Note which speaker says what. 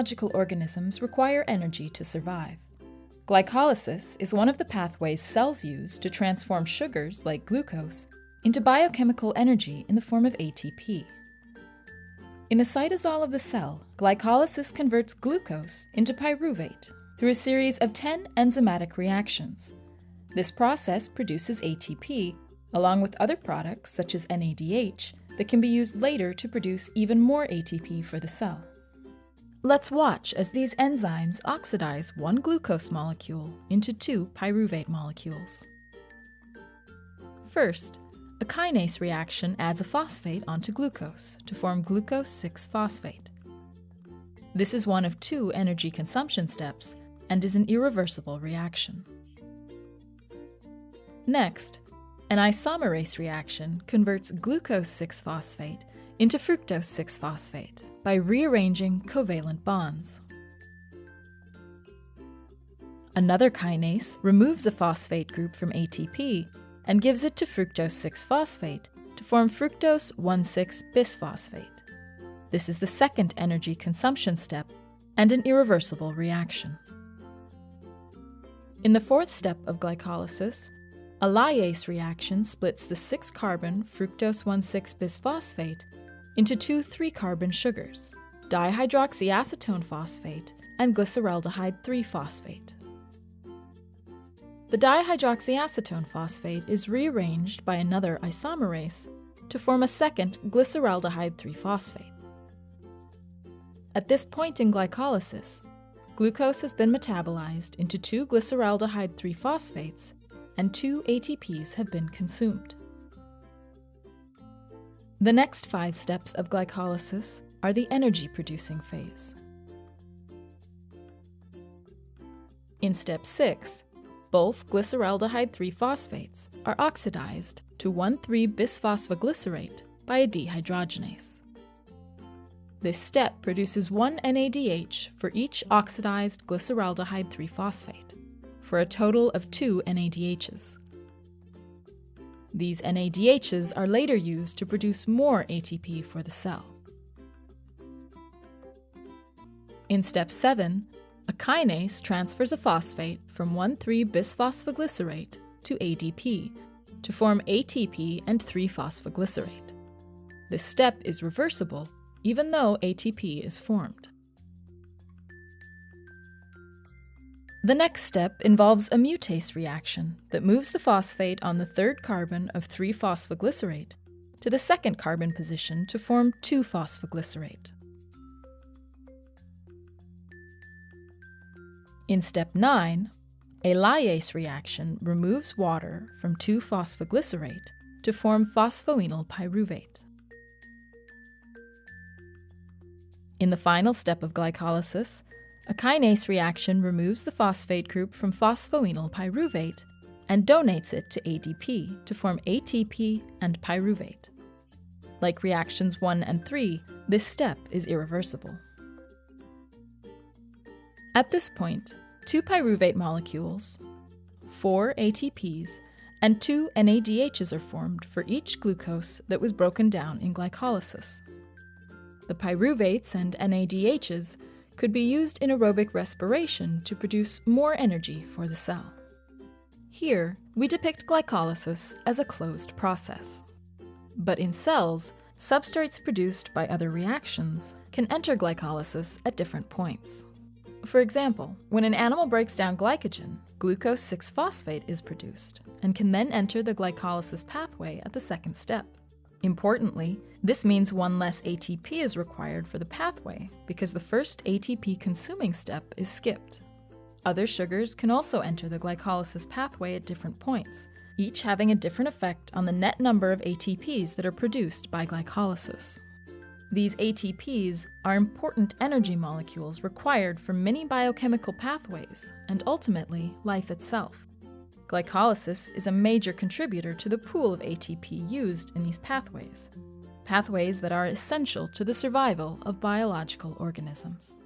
Speaker 1: biological organisms require energy to survive. Glycolysis is one of the pathways cells use to transform sugars, like glucose, into biochemical energy in the form of ATP. In the cytosol of the cell, glycolysis converts glucose into pyruvate through a series of 10 enzymatic reactions. This process produces ATP, along with other products such as NADH, that can be used later to produce even more ATP for the cell. Let's watch as these enzymes oxidize one glucose molecule into two pyruvate molecules. First, a kinase reaction adds a phosphate onto glucose to form glucose 6-phosphate. This is one of two energy consumption steps and is an irreversible reaction. Next, an isomerase reaction converts glucose 6-phosphate into fructose 6-phosphate by rearranging covalent bonds. Another kinase removes a phosphate group from ATP and gives it to fructose 6-phosphate to form fructose 1,6-bisphosphate. This is the second energy consumption step and an irreversible reaction. In the fourth step of glycolysis, a lyase reaction splits the 6-carbon fructose 1,6-bisphosphate into two 3-carbon sugars, dihydroxyacetone phosphate and glyceraldehyde 3-phosphate. The dihydroxyacetone phosphate is rearranged by another isomerase to form a second glyceraldehyde 3-phosphate. At this point in glycolysis, glucose has been metabolized into two glyceraldehyde 3-phosphates and two ATPs have been consumed. The next 5 steps of glycolysis are the energy-producing phase. In step 6, both glyceraldehyde 3-phosphates are oxidized to 1,3-bisphosphoglycerate by a dehydrogenase. This step produces one NADH for each oxidized glyceraldehyde 3-phosphate, for a total of 2 NADHs. These NADHs are later used to produce more ATP for the cell. In step 7, a kinase transfers a phosphate from 1,3-bisphosphoglycerate to ADP to form ATP and 3-phosphoglycerate. This step is reversible even though ATP is formed. The next step involves a mutase reaction that moves the phosphate on the 3rd carbon of 3-phosphoglycerate to the 2nd carbon position to form 2-phosphoglycerate. In step 9, a lyase reaction removes water from 2-phosphoglycerate to form phosphoenol pyruvate. In the final step of glycolysis, a kinase reaction removes the phosphate group from phosphoenol pyruvate and donates it to ADP to form ATP and pyruvate. Like reactions 1 and 3, this step is irreversible. At this point, 2 pyruvate molecules, 4 ATPs, and 2 NADHs are formed for each glucose that was broken down in glycolysis. The pyruvates and NADHs could be used in aerobic respiration to produce more energy for the cell. Here, we depict glycolysis as a closed process. But in cells, substrates produced by other reactions can enter glycolysis at different points. For example, when an animal breaks down glycogen, glucose 6-phosphate is produced and can then enter the glycolysis pathway at the 2nd step. Importantly, this means one less ATP is required for the pathway because the first ATP consuming step is skipped. Other sugars can also enter the glycolysis pathway at different points, each having a different effect on the net number of ATPs that are produced by glycolysis. These ATPs are important energy molecules required for many biochemical pathways and ultimately life itself. Glycolysis is a major contributor to the pool of ATP used in these pathways that are essential to the survival of biological organisms.